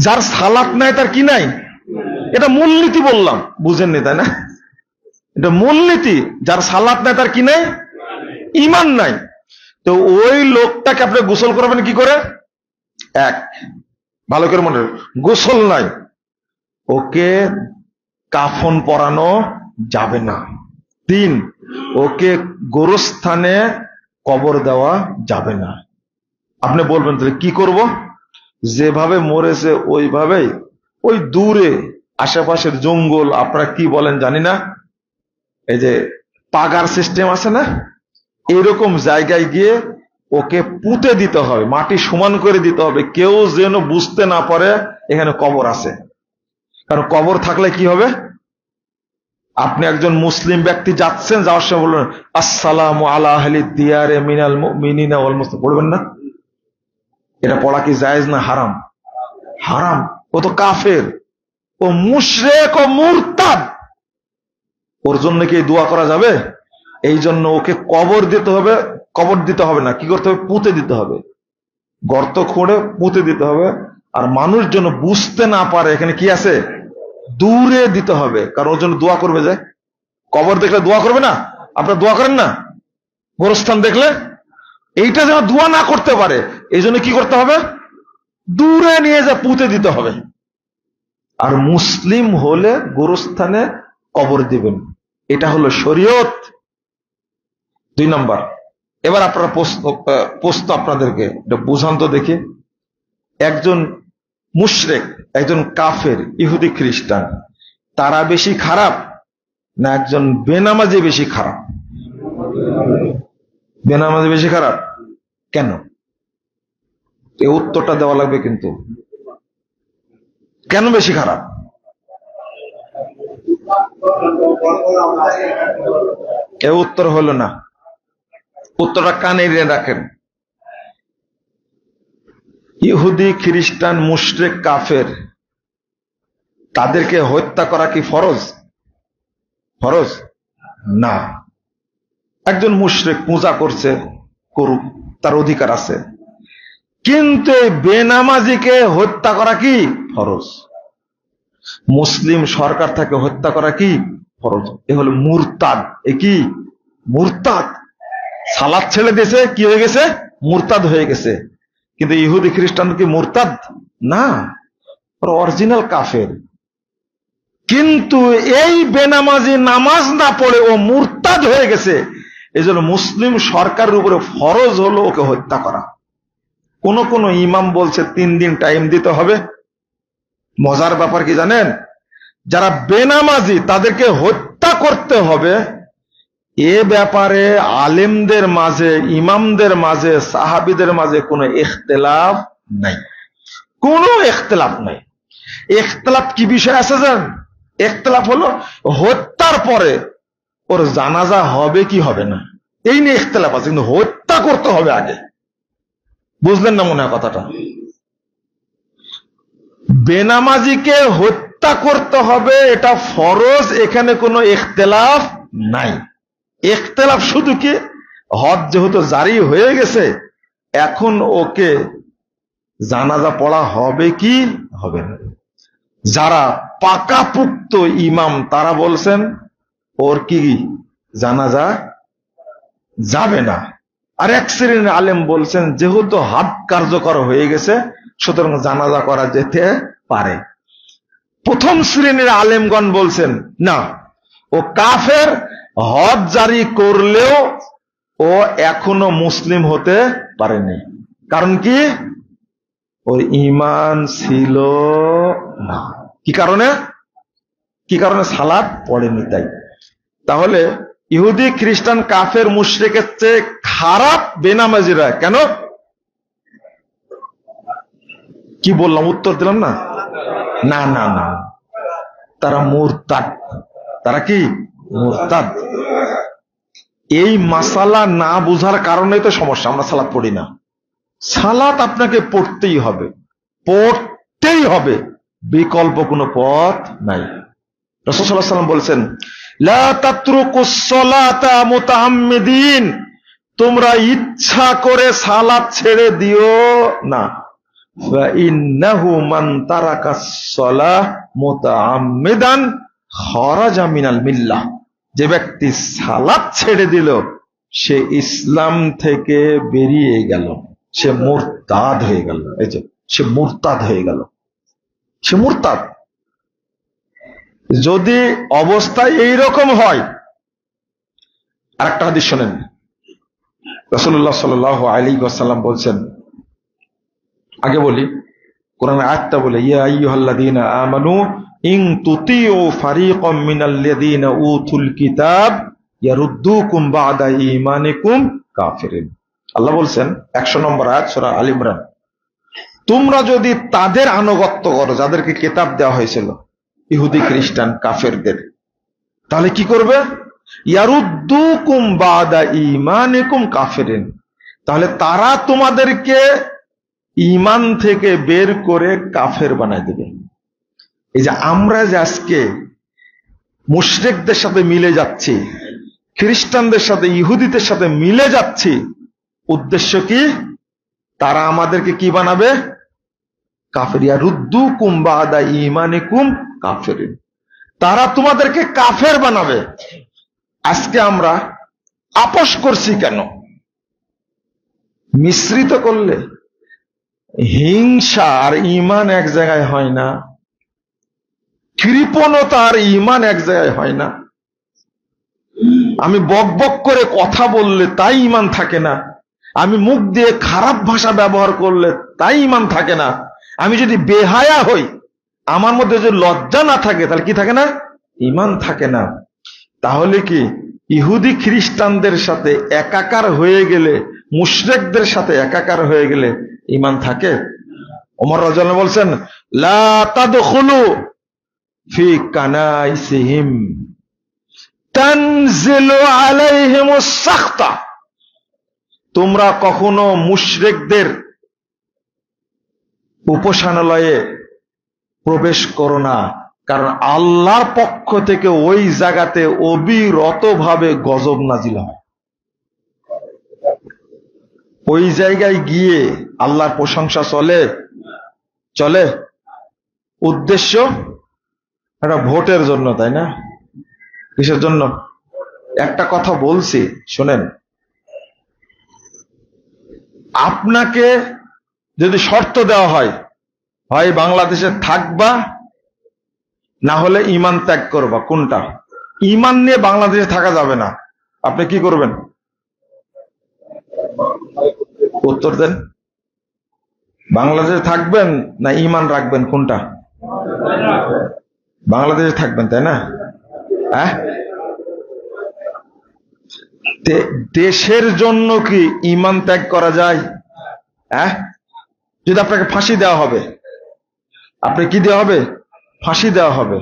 যার সালাত নাই তার কি নাই? এটা মূলনীতি বললাম, বুঝেননি তাই না? এটা মূলনীতি, যার সালাত নাই তার কি নাই? ঈমান নাই। তো ওই লোকটাকে আপনি গোসল করবেন কি করে? এক, ভালো করে মনে রাখবেন, গোসল নাই, ওকে কাফন পরানো যাবে না। 3, ওকে গোরস্থানে কবর দেওয়া যাবে না। আপনি বলবেন তাহলে কি করব? যেভাবে মরেছে ওইভাবেই, ওই দূরে আশেপাশের জঙ্গল, আপনারা কি বলেন জানি না, এই যে পাগার সিস্টেম আছে না, এরকম জায়গায় গিয়ে ওকে পুঁতে দিতে হবে, মাটি সমান করে দিতে হবে, কেউ যেন বুঝতে না পারে এখানে কবর আছে। কারণ কবর থাকলে কি হবে? আপনি একজন মুসলিম ব্যক্তি যাচ্ছেন, যাওয়ার সময় বলবেন আসসালামু আলা আহলি দিয়ারে মিনাল মুমিনিনা ওয়াল মুসলিমিন, পড়বেন না? এটা পড়া কি জায়েজ না হারাম? হারাম। ও তো কাফের, ও মুশরিক, ও মুরতাদ, ওর জন্য কি দোয়া করা যাবে? এই জন্য ওকে কবর দিতে হবে। কবর দিতে হবে না, কি করতে হবে? পুঁতে দিতে হবে, গর্ত খুঁড়ে পুঁতে দিতে হবে। আর মানুষ যেন বুঝতে না পারে এখানে কি আছে, দূরে দিতে হবে। কারণ ওর জন্য দোয়া করবে, যে কবর দেখলে দোয়া করবে না? আপনারা দোয়া করেন না গোরস্থান দেখলে? এইটা যেন দোয়া না করতে পারে, এই জন্য কি করতে হবে? দূরে নিয়ে যা পুঁতে দিতে হবে। আর মুসলিম হলে গোরস্থানে কবর দিবেন, এটা হলো শরীয়ত। 2 নম্বর, এবার আপনারা প্রশ্ন আপনাদেরকে এটা বুঝান তো দেখি, একজন মুশরিক, একজন কাফের, ইহুদি খ্রিস্টান, তারা বেশি খারাপ না একজন বেনামাজি বেশি খারাপ? বেনামাজি বেশি খারাপ। কেন? এই উত্তরটা দেওয়া লাগবে কিন্তু। কেন বেশি খারাপ? এ উত্তর হলো না, উত্তরটা কানে নিয়ে রাখেন। ইহুদি খ্রিস্টান মুশরিক কাফের, তাদেরকে হত্যা করা কি ফরজ? ফরজ না। একজন মুশরিক পূজা করছে, করুক, তার অধিকার আছে। কিন্তু বেনামাজিকে হত্যা করা কি ফরজ? মুসলিম সরকার তাকে হত্যা করা কি ফরজ? এ হলো মুরতাদ। এ কি? মুরতাদ। সালাত ছেড়ে দিয়েছে, কি হয়ে গেছে? মুরতাদ হয়ে গেছে। কিন্তু ইহুদি খ্রিস্টান কি মুরতাদ না, অরিজিনাল কাফের। কিন্তু এই বেনামাজি নামাজ না পড়ে ও মুরতাদ হয়ে গেছে, এই জন্য মুসলিম সরকারের উপরে ফরজ হলো ওকে হত্যা করা। কোন কোন ইমাম বলছে 3 দিন টাইম দিতে হবে। মজার ব্যাপার কি জানেন? যারা বেনামাজি তাদেরকে হত্যা করতে হবে, এ ব্যাপারে আলেমদের মাঝে, ইমামদের মাঝে, সাহাবীদের মাঝে কোনো ইখতিলাফ নাই, কোনো ইখতিলাফ নাই। ইখতিলাফ কি বিষয় আছে জানেন? ইখতিলাফ হলো হত্যার পরে ওর জানাজা হবে কি হবে না, এই নিয়ে ইখতিলাফ আছে। কিন্তু হত্যা করতে হবে আগে। বুঝলেন না মনে হয় কথাটা? বেনামাজিকে হত্যা করতে হবে, এটা ফরজ, এখানে কোনো ইখতিলাফ নাই। ইখতিলাফ শুধু কি, হজ যেহেতু জারি হয়ে গেছে, এখন ওকে জানাজা পড়া হবে কি হবে না। যারা পাকাপুক্ত ইমাম তারা বলছেন ওর কি জানাজা যাবে না। আর এক শ্রেণীর আলেম বলছেন যেহেতু হাত কার্যকর হয়ে গেছে সুতরাং জানাজা করা যেতে পারে। প্রথম শ্রেণীর আলেমগণ বলছেন না, ও কাফের, হজ জারি করলেও ও এখনো মুসলিম হতে পারেনি। কারণ কি? ওর ঈমান ছিল না। কি কারণে? কি কারণে? সালাত পড়েনি তাই। তাহলে ইহুদি খ্রিস্টান কাফের মুশরিকের চেয়ে খারাপ বেনামাজিরা। কেন? কি বললাম? উত্তর দিলাম না? না না না, তারা মুরতাদ। তারা কি? মুরতাদ। এই মাসালা না বুঝার কারণেই তো সমস্যা। আমরা সালাত পড়ি না। সালাত আপনাকে পড়তেই হবে, পড়তেই হবে, বিকল্প কোনো পথ নাই। রাসূল সাল্লাল্লাহু আলাইহি ওয়াসাল্লাম বলেছেন, লা তাতরুকুস সালাতা মুতাআম্মিদিন, তোমরা ইচ্ছা করে সালাত ছেড়ে দিও না। فإنه من ترك الصلاة متعمدا خرج من الملة। যে ব্যক্তি সালাত ছেড়ে দিল সে ইসলাম থেকে বেরিয়ে গেল, সে মুরতাদ হয়ে গেল। এই যে সে মুরতাদ হয়ে গেল, সে মুরতাদ। যদি অবস্থা এইরকম হয়, আরেকটা হাদিস শোনেন, রাসূলুল্লাহ সাল্লাল্লাহু আলাইহি ওয়াসাল্লাম বলছেন, আগে বলি কোরআন আয়াতটা বলে, ইয়া আইয়ুহাল্লাযীনা আমানু ইন তুতিউ ফারীকাম মিনাল্লাযীনা উতুল কিতাব ইয়ারুদ্দুকুম বা'দা ঈমানিকুম কাফিরিন। আল্লাহ বলছেন 100 নম্বর আয়াত সূরা আল ইমরান, তোমরা যদি তাদের আনুগত্য করো যাদেরকে কিতাব দেওয়া হয়েছিল, ইহুদি খ্রিস্টান কাফেরদের, তাহলে কি করবে? ইয়ারুদ্দুকুম বা'দা ঈমানিকুম কাফিরিন, তাহলে তারা তোমাদেরকে ঈমান থেকে বের করে কাফের বানায় দেবে। এই যে আমরা যে আজকে মুশরিকদের সাথে মিলে যাচ্ছি, খ্রিস্টানদের সাথে ইহুদিদের সাথে মিলে যাচ্ছি, উদ্দেশ্য কি? তারা আমাদেরকে কি বানাবে? কাফের। ইয়ারুদ্দুকুম বা'দা ঈমানিকুম কাফিরিন, তারা তোমাদেরকে কাফের বানাবে। আজকে আমরা আপোষ করছি কেন? মিশ্রিত করলে হিংসা আর ঈমান এক জায়গায় হয় না, কৃপণতা আর ঈমান এক জায়গায় হয় না। আমি বক বক করে কথা বললে তাই ঈমান থাকে না, আমি মুখ দিয়ে খারাপ ভাষা ব্যবহার করলে তাই ঈমান থাকে না, আমি যদি বেহায়া হই, আমার মধ্যে যদি লজ্জা না থাকে, তাহলে কি থাকে না? ঈমান থাকে না। তাহলে কি ইহুদি খ্রিস্টানদের সাথে একাকার হয়ে গেলে, মুশরিকদের সাথে একাকার হয়ে গেলে ঈমান থাকে? ওমর রাদিয়াল্লাহু আনহু বলছেন, লা তাদখুলু ফি কানাইসিহিম তানজিলু আলাইহিমুস সাখতা, তোমরা কখনো মুশরিকদের উপাসনালয়ে প্রবেশ করো না, কারণ আল্লাহর পক্ষ থেকে ওই জায়গাতে অবিরতভাবে গজব নাজিল হয়। ওই জায়গায় গিয়ে আল্লাহর প্রশংসা চলে। উদ্দেশ্য একটা ভোটের জন্য, তাই না? কিসের জন্য? একটা কথা বলছি শোনেন, আপনাকে যদি শর্ত দেওয়া হয়, হয় বাংলাদেশে থাকবা, না হলে ঈমান ত্যাগ করবা, কোনটা? ঈমান নিয়ে বাংলাদেশে থাকা যাবে না, আপনি কি করবেন? উত্তর দেন। বাংলাদেশে থাকবেন না ঈমান রাখবেন, কোনটা? বাংলাদেশে থাকবেন, তাই না? হ্যাঁ, দেশের জন্য কি ঈমান ত্যাগ করা যায়? হ্যাঁ, যদি আপনাকে ফাঁসি দেওয়া হবে, আপনি কি দেওয়া হবে? ফাঁসি দেওয়া হবে।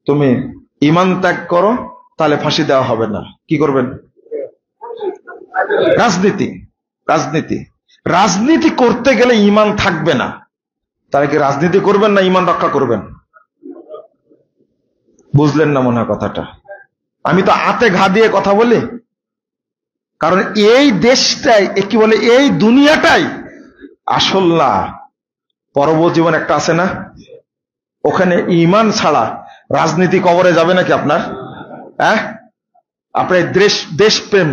তুমি ঈমান ত্যাগ করো, তাহলে ফাঁসি দেওয়া হবে না। কি করবেন? রাজনীতি করতে গেলে ঈমান থাকবে না, তাহলে কি রাজনীতি করবেন না ঈমান রক্ষা করবেন? বুঝলেন না মনে হয় কথাটা? আমি তো আতে ঘা দিয়ে কথা বলি, কারণ এই দেশটাই কি বলে, এই দুনিয়াটাই আসল না, পরবর্তী জীবন একটা আছে না, ওখানে ঈমান ছাড়া রাজনীতি কবরে যাবে নাকি আপনার? হ্যাঁ, আপনার দেশপ্রেম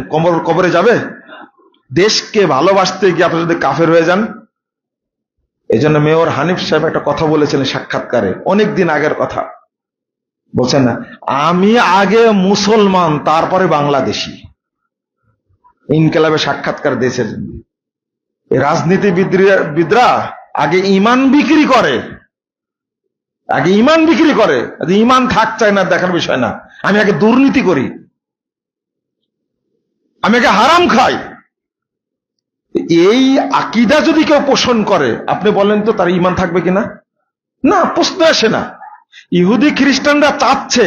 কবরে যাবে? দেশকে ভালোবাসতে গিয়ে আপনি যদি কাফের হয়ে যান। এই জন্য মেয়র হানিফ সাহেব একটা কথা বলেছিলেন সাক্ষাৎকারে, অনেকদিন আগের কথা, বলছেন না, আমি আগে মুসলমান তারপরে বাংলাদেশি। ইনকিলাবে সাক্ষাৎকার দিয়েছেন। রাজনীতিবিদরা আগে ঈমান বিক্রি করে, ঈমান থাক চায় না দেখার বিষয় না, আমি আগে দুর্নীতি করি, আমি আগে হারাম খাই। এই আকীদা যদি কেউ পোষণ করে, আপনি বলেন তো তার ঈমান থাকবে কিনা? না, প্রশ্ন আসে না। ইহুদি খ্রিস্টানরা চাচ্ছে,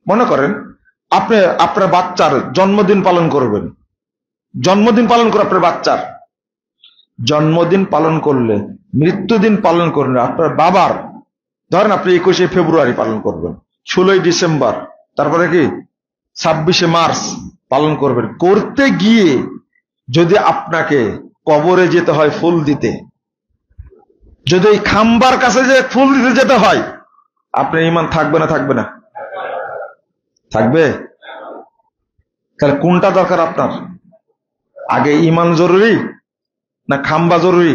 মনে করেন আপনি আপনার বাচ্চার জন্মদিন পালন করবেন, আপনার বাচ্চার জন্মদিন পালন করলে, মৃত্যুদিন পালন করলে, আপনার বাবার ধরেন আপনি 21শে ফেব্রুয়ারি পালন করবেন, 16ই ডিসেম্বর, তারপরে কি 26শে মার্চ পালন করবেন। করতে গিয়ে যদি আপনাকে কবরে যেতে হয় ফুল দিতে, যদি এই খাম্বার কাছে যে ফুল দিতে যেতে হয়, আপনার ঈমান থাকবে না? থাকবে না? থাকবে। তাহলে কোনটা দরকার আপনার? আগে ঈমান জরুরি না খাম্বা জরুরি?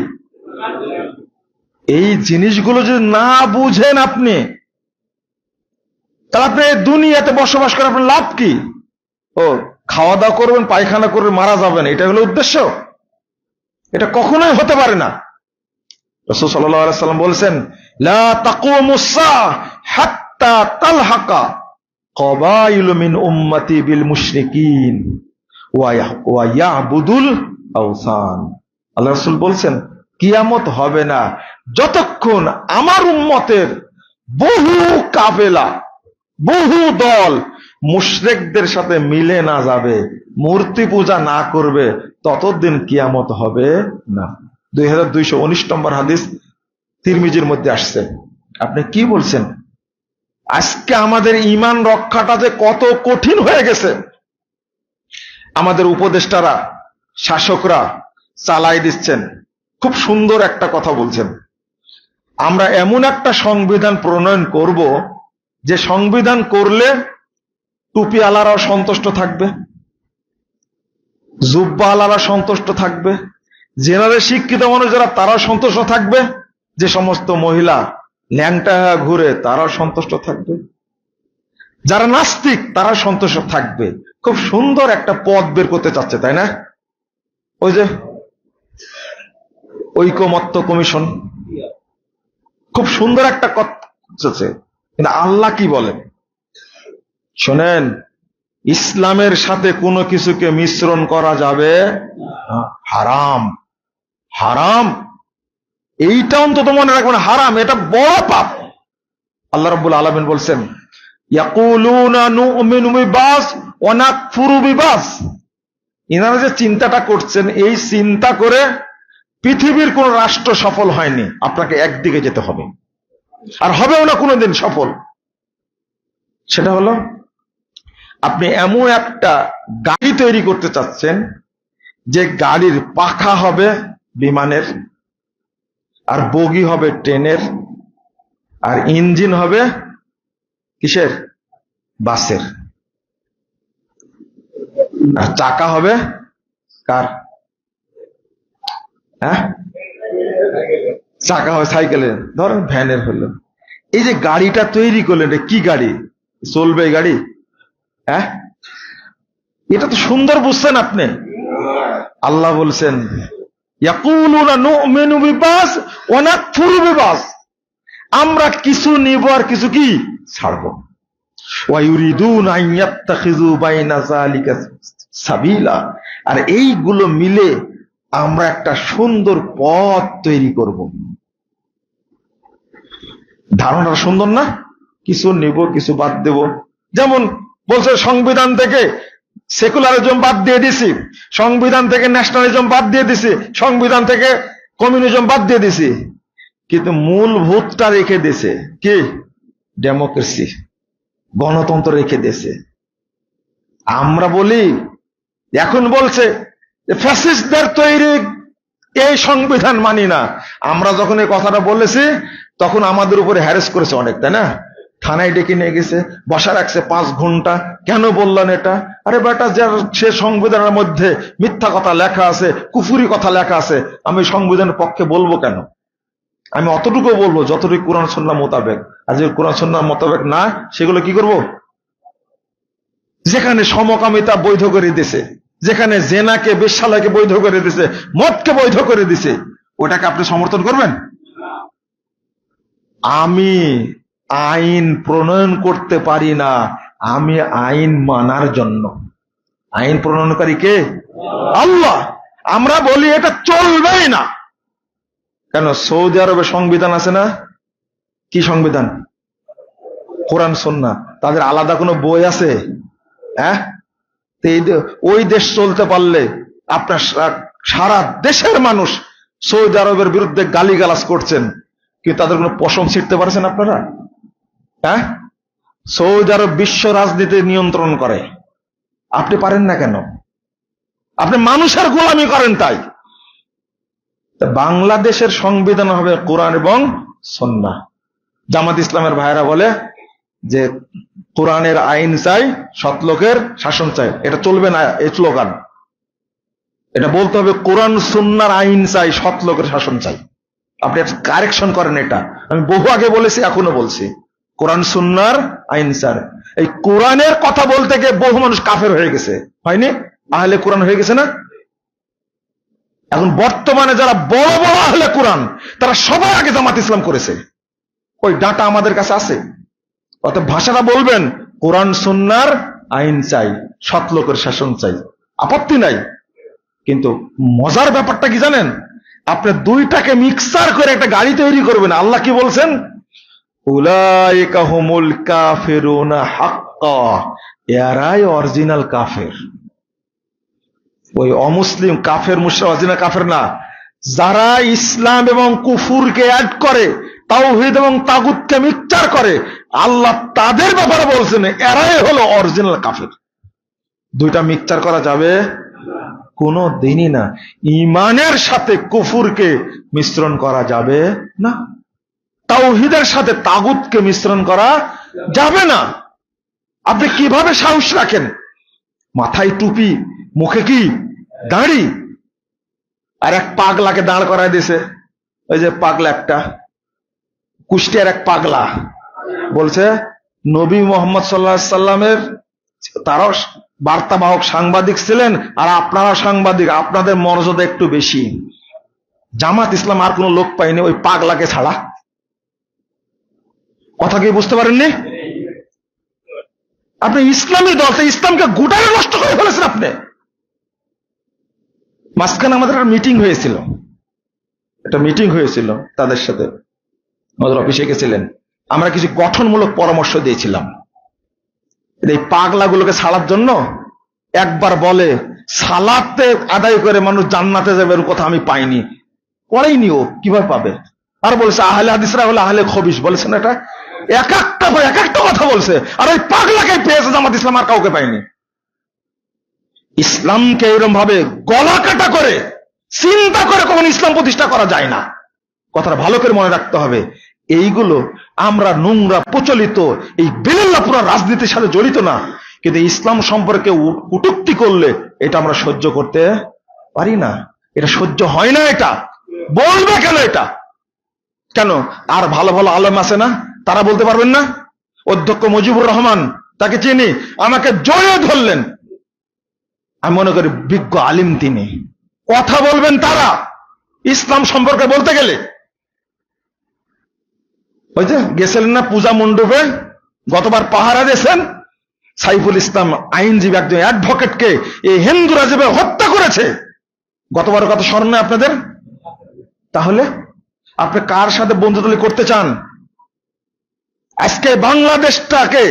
এই জিনিসগুলো যদি না বুঝেন আপনি, তাহলে আপনি দুনিয়াতে বসবাস করে আপনার লাভ কি? ও খাওয়া দাওয়া করবেন, পায়খানা করবেন, মারা যাবেন, এটা হলো উদ্দেশ্য? এটা কখনোই হতে পারে না। রাসূল সাল্লাল্লাহু আলাইহি সাল্লাম বলেছেন, লা তাকুমুস সাআহ হাত্তা তালহাকা ক্বাবাইলু মিন উম্মতি বিল মুশরিকিন ওয়া ইয়াবুদুল আওসান। আল্লাহ রাসূল বলছেন, কিয়ামত হবে না যতক্ষণ আমার উম্মতের বহু কাফেলা, বহু দল মুশরিকদের সাথে মিলে না যাবে, মূর্তি পূজা না করবে, ততদিন কিয়ামত হবে না। 2219 নম্বর হাদিস তিরমিজির মধ্যে আসছে। আপনি কি বলছেন? আজকে আমাদের ঈমান রক্ষাটা যে কত কঠিন হয়ে গেছে, আমাদের উপদেষ্টারা, শাসকরা চালাই দিচ্ছেন। খুব সুন্দর একটা কথা বলছেন, আমরা এমন একটা সংবিধান প্রণয়ন করব যে সংবিধান করলে টুপি আলারাও সন্তুষ্ট থাকবে, জুব্বা আলারা সন্তুষ্ট থাকবে, জেনারেল শিক্ষিত মানুষ যারা তারাও সন্তুষ্ট থাকবে, যে সমস্ত মহিলা ল্যাংটা ঘুরে তারাও সন্তুষ্ট থাকবে, যারা নাস্তিক তারা সন্তুষ্ট থাকবে। খুব সুন্দর একটা পথ বের করতে চাচ্ছে, তাই না? ওই যে ঐকমত্য কমিশন, খুব সুন্দর একটা কথা হচ্ছে। কিন্তু আল্লাহ কি বলেন শোনেন, ইসলামের সাথে কোনো কিছুকে মিশ্রণ করা যাবে না, হারাম। হারাম, এইটা অন্তত মনে রাখবেন, হারাম, এটা বড় পাপ। আল্লাহ রাব্বুল আলামিন বলছেন, ইয়াকুলুনা নুমিনু বিবাস ওয়া নাকফুরু বিবাস। ইনারা যে চিন্তাটা করছেন, এই চিন্তা করে পৃথিবীর কোন রাষ্ট্র সফল হয়নি। আপনাকে একদিকে যেতে হবে, আর হবেও না কোনোদিন সফল। সেটা হলো, আপনি এমন একটা গাড়ি তৈরি করতে চাচ্ছেন যে গাড়ির পাখা হবে বিমানের, আর বগি হবে ট্রেনের, আর ইঞ্জিন হবে কিসের? বাসের, আর চাকা হবে কার? হ্যাঁ, চাকা হবে সাইকেলের, ধরেন ভ্যানের হলো। এই যে গাড়িটা তৈরি করলেন, কি গাড়ি চলবে? গাড়ি, হ্যাঁ, এটা তো সুন্দর বুঝছেন আপনি? আল্লাহ বলছেন, ইয়াকুলুনা নুমিনু বিবাস ওয়া নাকফুরু বিবাস, আমরা কিছু নিব আর কিছু কি ছাড়বো। ওয়া ইউরিদুনা আন ইয়াত্তাখিযু বাইনা যালিকা সাবিলা, আর এইগুলো মিলে আমরা একটা সুন্দর পথ তৈরি করব। ধারণাটা সুন্দর না? কিছু নিব, কিছু বাদ দেব। যেমন বলছে, সংবিধান থেকে সেকুলারিজম বাদ দিয়ে দিছি, সংবিধান থেকে ন্যাশনালিজম বাদ দিয়ে দিছি, সংবিধান থেকে কমিউনিজম বাদ দিয়ে দিছি, কিন্তু মূলভূতটা রেখে দিয়েছে কি? ডেমোক্রেসি, গণতন্ত্র রেখে দিয়েছে। আমরা বলি, এখন বলছে ফ্যাসিস্টদের তৈরি এই সংবিধান মানি না। আমরা যখন এই কথাটা বলেছি, তখন আমাদের উপরে হ্যারেস করেছে অনেক, তাই না? থানায় ডেকে নিয়ে গেছে, বসা রাখছে 5 ঘন্টা। কেন বললেন এটা? আরে বেটা, যার সে সংবিধানের মধ্যে মিথ্যা কথা লেখা আছে, কুফুরি কথা লেখা আছে, আমি সংবিধানের পক্ষে বলবো কেন? আমি অতটুকু বলবো যতটুকু কোরআন সুন্নাহ মোতাবেক। আর যে কোরআন সুন্নাহ মোতাবেক না, সেগুলো কি করব? যেখানে সমকামিতা বৈধ করে দিছে, যেখানে জেনাকে, বেশ্যালয়কে বৈধ করে দিছে, মদকে বৈধ করে দিছে, ওটাকে আপনি সমর্থন করবেন? আমি আইন প্রণয়ন করতে পারি না, আমি আইন মানার জন্য। আইন প্রণয়নকারী কে? আল্লাহ। আমরা বলি এটা চলবেই না। কেন? সৌদি আরবে সংবিধান আছে না? কি সংবিধান? কোরআন সুন্নাহ। তাদের আলাদা কোনো বই আছে? হ্যাঁ, ওই দেশ চলতে পারলে আপনার সারা দেশের মানুষ সৌদি আরবের বিরুদ্ধে গালিগালাজ করছেন, কিন্তু তাদের কোনো পশম ছিঁড়তে পারছেন আপনারা? হ্যাঁ, সৌদি আরব বিশ্ব রাজনীতি নিয়ন্ত্রণ করে, আপনি পারেন না কেন? আপনি মানুষের গোলামি করেন, তাই তা বাংলাদেশের সংবিধান হবে কোরআন এবং সুন্নাহ। জামাত ইসলামের ভাইরা বলে যে কোরআনের আইন চাই, সৎ লোকের শাসন চাই। এটা চলবে না, এই স্লোগান। এটা বলতে হবে কোরআন সুন্নাহর আইন চাই, সৎ লোকের শাসন চাই। আপনি কারেকশন করেন, এটা আমি বহু আগে বলেছি, এখনো বলছি, কোরআন সুন্নাহর আইন চাই। এই কোরআনের কথা বলতে গিয়ে বহু মানুষ কাফের হয়ে গেছে, হয়নি? আহলে কোরআন হয়ে গেছে না? এখন বর্তমানে যারা বড় বড় আহলে কোরআন, তারা সবাই আগে জামাত ইসলাম করেছে। ওই ডাটা আমাদের কাছে আছে। অর্থাৎ ভাষাটা বলবেন কোরআন সুন্নাহর আইন চাই, সৎ লোকের শাসন চাই, আপত্তি নাই। কিন্তু মজার ব্যাপারটা কি জানেন? আপনি দুইটাকে মিক্সার করে একটা গাড়ি তৈরি করবেন। আল্লাহ কি বলছেন? উলাইকা হুমুল কাফিরুনা হাক্কা, এরাই অরিজিনাল কাফের। ওই অমুসলিম কাফের মুশরিক অরিজিনাল কাফের না। যারা ইসলাম এবং কুফুরকে অ্যাড করে, তাওহীদ এবং তাগুতকে মিক্সচার করে, আল্লাহ তাদের ব্যাপারে বলছেন এরাই হলো অরিজিনাল কাফের। দুইটা মিক্সচার করা যাবে কোনো দিনই না। ঈমানের সাথে কুফুরকে মিশ্রণ করা যাবে না, তাওহীদের সাথে তাগুতকে মিশ্রণ করা যাবে না। আপনি কিভাবে সাহস রাখেন? মাথায় টুপি, মুখে কি দাড়ি, আর এক পাগলাকে দাঁড় করায় দিছে। ওই যে পাগলা, একটা কুষ্টিয়ার এক পাগলা বলছে নবী মোহাম্মদ সাল্লাল্লাহু আলাইহি সাল্লামের, তারাও বার্তাবাহক সাংবাদিক ছিলেন, আর আপনারা সাংবাদিক, আপনাদের মর্যাদা একটু বেশি। জামাত ইসলাম আর কোন লোক পাইনি ওই পাগলাকে ছাড়া। কথা কি বুঝতে পারেননি? আপনি ইসলামী দল, ইসলামকে গোটাই নষ্ট করে ফেলেছেন আপনি। মাঝখানে আমাদের একটা মিটিং হয়েছিল, তাদের সাথে আমাদের অফিসে গেছিলেন। আমরা কিছু গঠনমূলক পরামর্শ দিয়েছিলাম এই পাগলাগুলোকে ছাড়ার জন্য। একবার বলে সালাতে আদায় করে মানুষ জান্নাতে যাবে, এর কথা আমি পাইনি, করেইনি, ও কিভাবে পাবে? আর বলেছে আহলে হাদিসরা হলো আহলে খবিস, বলেছেন এটা। এক একটা কথা বলছে, আর ওই পাগলাকে পেয়েছে জামাত ইসলাম, আর কাউকে পায়নি। ইসলামকে এরকম ভাবে গলা কাটা করে চিন্তা করে কখন ইসলাম প্রতিষ্ঠা করা যায় না। কথাটা ভালো করে মনে রাখতে হবে। এইগুলো আমরা নোংরা প্রচলিত এই বেলেল্লা পুরো রাজনীতির সাথে জড়িত না, কিন্তু ইসলাম সম্পর্কে কটূক্তি করলে এটা আমরা সহ্য করতে পারি না। এটা সহ্য হয় না। এটা বলবে কেন? এটা কেন? আর ভালো ভালো আলেম আছে না, তারা বলতে পারবেন না? অধ্যক্ষ মুজিবুর রহমান, তাকে চিনি, আমাকে জড়িয়ে ধরলেন। আমি মনে করি বিজ্ঞ আলিম তিনি, কথা বলবেন তারা ইসলাম সম্পর্কে বলতে গেলে। ওই যে গেছিলেন না পূজা মণ্ডপে, গতবার পাহারা দিয়েছেন, সাইফুল ইসলাম আইনজীবী একজন অ্যাডভোকেটকে এই হিন্দুরা যেভাবে হত্যা করেছে, গতবার কথা স্মরণ নেই আপনাদের? তাহলে আপনি কার সাথে বন্ধুদলি করতে চান? আজকে বাংলাদেশটাকে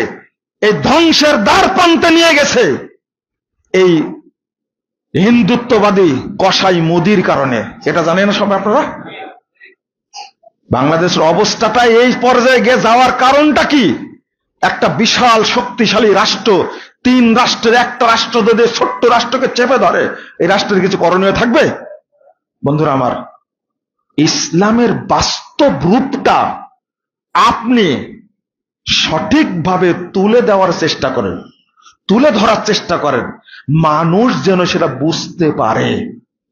এই ধ্বংসের দ্বার প্রান্তে নিয়ে গেছে এই হিন্দুত্ববাদী কসাই মোদির কারণে। এটা জানেন না সব আপনারা? বাংলাদেশের অবস্থাটা এই পর্যায়ে গিয়ে যাওয়ার কারণটা কি? একটা বিশাল শক্তিশালী রাষ্ট্র, তিন রাষ্ট্রের একটা রাষ্ট্র যদি ছোট্ট রাষ্ট্রকে চেপে ধরে, এই রাষ্ট্রের কিছু করণীয় থাকবে? বন্ধুরা আমার, ইসলামের বাস্তব রূপটা আপনি সঠিকভাবে তুলে দেওয়ার চেষ্টা করেন, তুলে ধরার চেষ্টা করেন, মানুষ যেন সেটা বুঝতে পারে,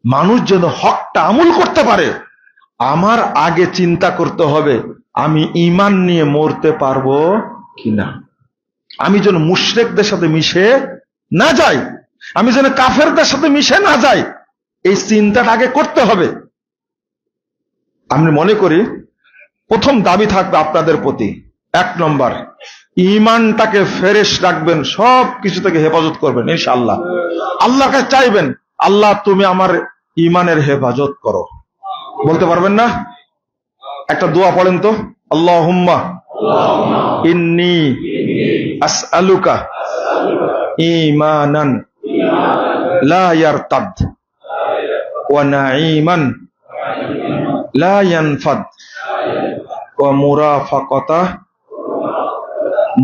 মানুষ যেন হকটা আমল করতে পারে। আমার আগে চিন্তা করতে হবে আমি ঈমান নিয়ে মরতে পারবো কিনা, আমি যেন মুশরিকদের সাথে মিশে না যাই, আমি যেন কাফেরদের সাথে মিশে না যাই, এই চিন্তাটা আগে করতে হবে। আমি মনে করি প্রথম দাবি থাকবে আপনাদের প্রতি, 1 নম্বর, ঈমানটাকে ফ্রেশ রাখবেন, সব কিছু থেকে হেফাজত করবেন ইনশাআল্লাহ। আল্লাহর কাছে চাইবেন, আল্লাহ তুমি আমার ঈমানের হেফাজত করো। বলতে পারবেন না? একটা দোয়া পড়েন তো, আল্লাহুম্মা ইন্নী আসআলুকা ঈমানান লা ইয়ারতাদ ওয়া নাঈমান লা ইয়ানফাদ ওয়া মুরাফাকাতা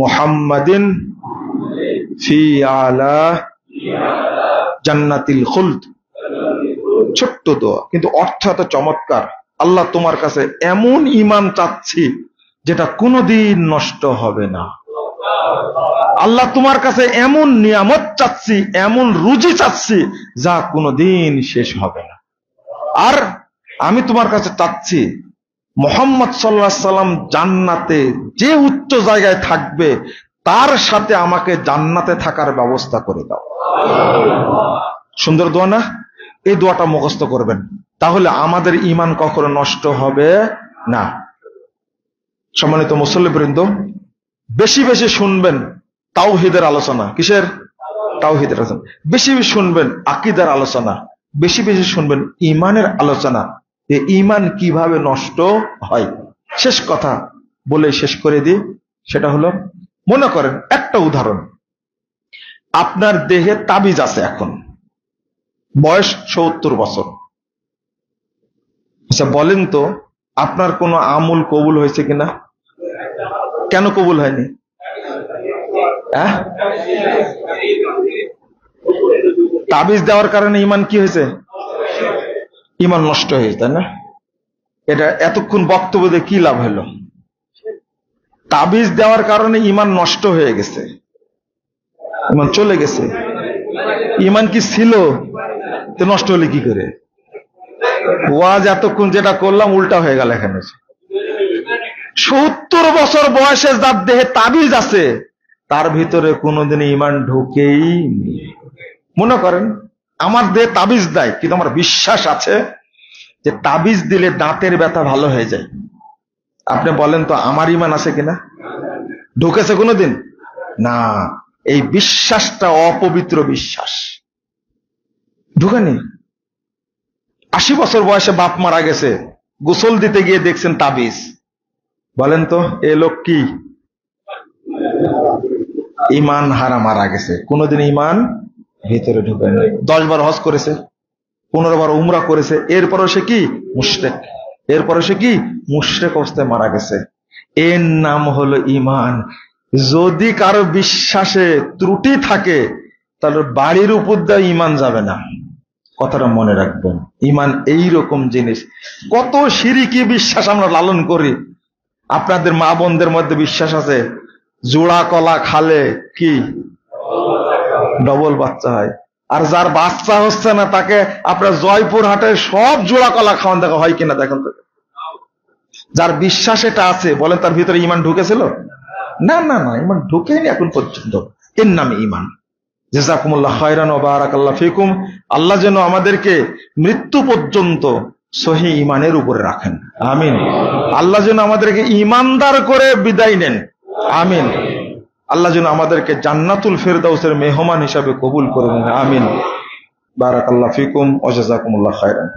মুহাম্মাদিন ফি আলা জান্নাতিল খুলদ ছোট্ট দোয়া, কিন্তু অর্থ এত চমৎকার। আল্লাহ তোমার কাছে এমন ঈমান চাচ্ছি যেটা কোনোদিন নষ্ট হবে না। আল্লাহ তোমার কাছে এমন নিয়ামত চাচ্ছি, এমন রুজি চাচ্ছি যা কোনোদিন শেষ হবে না। আর আমি তোমার কাছে চাচ্ছি মুহাম্মদ সাল্লাল্লাহু আলাইহি সাল্লাম জান্নাতে যে উচ্চ জায়গায় থাকবে তার সাথে আমাকে জান্নাতে থাকার ব্যবস্থা করে দাও। সুন্দর দোয়া না? এই দোয়াটা মুখস্থ করবেন, তাহলে আমাদের ঈমান কখনো নষ্ট হবে না। সম্মানিত মুসল্লিবৃন্দ, বেশি বেশি শুনবেন তাওহীদের আলোচনা। কিসের? তাওহীদের আলোচনা। বেশি বেশি শুনবেন আকীদার আলোচনা, বেশি বেশি শুনবেন ঈমানের আলোচনা, যে ঈমান কিভাবে নষ্ট হয়। শেষ কথা বলে শেষ করে দিই, সেটা হলো, মনে করেন একটা উদাহরণ, আপনার দেহে তাবিজ আছে, এখন বয়স 70 বছর। আচ্ছা বলেন তো, আপনার কোনো আমল কবুল হয়েছে কিনা? কেন কবুল হয়নি? তাবিজ দেওয়ার কারণে ঈমান কি হয়েছে? ঈমান নষ্ট হয়েছে, তাই না? এটা এতক্ষণ বক্তব্য দিয়ে কি লাভ হলো? তাবিজ দেওয়ার কারণে ঈমান নষ্ট হয়ে গেছে, ঈমান চলে গেছে। ঈমান কি ছিল? তো নষ্ট হলে কি করে? ওয়াজ এতক্ষণ যেটা করলাম উল্টা হয়ে গেল। এখানে 70 বছর বয়সে যার দেহে তাবিজ আছে তার ভিতরে কোনোদিন ঈমান ঢোকেই নি। মনে করেন আমার দেহে তাবিজ দেয়, কিন্তু আমার বিশ্বাস আছে যে তাবিজ দিলে দাঁতের ব্যথা ভালো হয়ে যায়। আপনি বলেন তো আমার ঈমান আছে কিনা? ঢুকেছে কোনোদিন? না। এই বিশ্বাসটা অপবিত্র বিশ্বাস, ঢুকেনি। 80 বছর বয়সে বাপ মারা গেছে, গোসল দিতে গিয়ে দেখছেন তাবিজ। বলেন তো এ লোক কি ঈমান হারা মারা গেছে, কোনোদিন ঈমান ভিতরে ঢুকে নাই। 10 বার হজ করেছে, 15 বার উমরা করেছে, এরপরও সে কি মুশরিক, এরপরও সে কি মুশরিক অবস্থায় মারা গেছে। এর নাম হলো ঈমান। যদি কারো বিশ্বাসে ত্রুটি থাকে তাহলে বাড়ির উপর দিয়ে ঈমান যাবে না, কথাটা মনে রাখবেন। ঈমান এইরকম জিনিস। কত শিরকি বিশ্বাস আমরা লালন করি। আপনাদের মা বোনদের মধ্যে বিশ্বাস আছে জোড়া কলা খালে কি ডবল বাচ্চা হয়, আর যার বাচ্চা হচ্ছে না তাকে আপনার জয়পুর হাটে সব জোড়া কলা খাওয়ান দেখা হয় কিনা দেখেন তো। যার বিশ্বাস এটা আছে, বলেন তার ভিতরে ঈমান ঢুকেছিল? না না না, ঈমান ঢুকেনি এখন পর্যন্ত। এর নামে ঈমান। জাযাকুমুল্লাহ খায়রান ওয়া বারাকাল্লাহু ফিকুম। আল্লাহ যেন আমাদেরকে মৃত্যু পর্যন্ত সহি ঈমানের উপরে রাখেন, আমিন। আল্লাহ যেন আমাদেরকে ঈমানদার করে বিদায় নেন, আমিন। আল্লাহ যেন আমাদেরকে জান্নাতুল ফেরদাউসের মেহমান হিসাবে কবুল করে নেন, আমিন। বারাকাল্লাহু ফিকুম ওয়া জাযাকুমুল্লাহ খায়রান।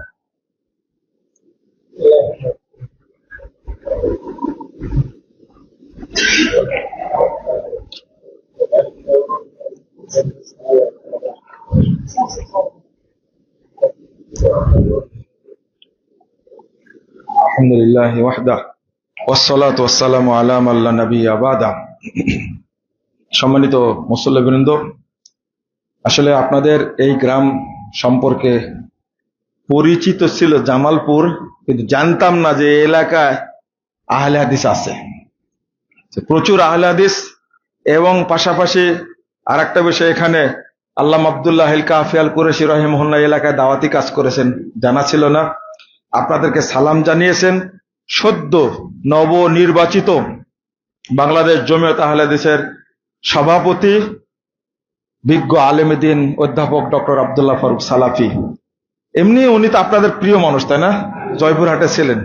আলহামদুলিল্লাহ ওয়াহদা ওয়াসসালাতু ওয়াসসালামু আলা মান লা নাবিয়্যা বাদা। সম্মানিত মুসল্লিবৃন্দ, আসলে আপনাদের এই গ্রাম সম্পর্কে পরিচিত ছিল জামালপুর, কিন্তু জানতাম না যে এলাকায় আহলে হাদিস আছে, প্রচুর আহলে হাদিস। এবং পাশাপাশি আরেকটা বিষয়, এখানে আল্লামা আব্দুল্লাহ আল কাফি আল কুরাইশি রাহিমাহুল্লাহ এলাকায় দাওয়াতি কাজ করেছেন, জানা ছিল না। আপনাদেরকে সালাম জানিয়েছেন সদ্য নবনির্বাচিত বাংলাদেশ জমিয়ত আহলে হাদিসের সভাপতি বিজ্ঞ আলেমে দ্বীন অধ্যাপক ডক্টর আব্দুল্লাহ ফারুক সালাফি। এমনি উনি তো আপনাদের প্রিয় মানুষ, তাই না? জয়পুরহাটে ছিলেন।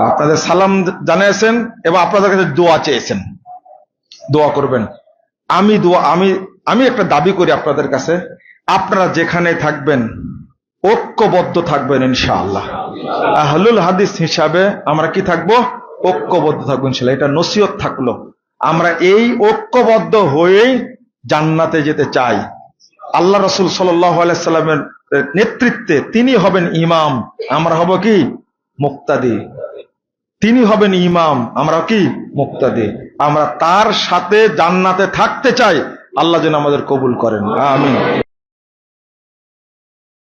আপনাদের সালাম জানিয়েছেন এবং আপনাদের কাছে দোয়া চেয়েছেন, দোয়া করবেন। আমি একটা দাবি করি আপনাদের কাছে, আপনারা যেখানে থাকবেন ঐক্যবদ্ধ থাকবেন ইনশাআল্লাহ। আহলুল হাদিস হিসাবে আমরা কি থাকবো? ঐক্যবদ্ধ থাকবো ইনশাআল্লাহ। এটা নসিহত থাকলো। আমরা এই ঐক্যবদ্ধ হয়েই জান্নাতে যেতে চাই। আল্লাহ রাসূল সাল্লাল্লাহু আলাইহি সাল্লামের নেতৃত্বে তিনি হবেন ইমাম, আমরা হব কি মুক্তাদি। তিনি হবেন ইমাম, আমরা কি মুক্তাদি। আমরা তার সাথে জান্নাতে থাকতে চাই। আল্লাহ যেন আমাদের কবুল করেন, আমিন।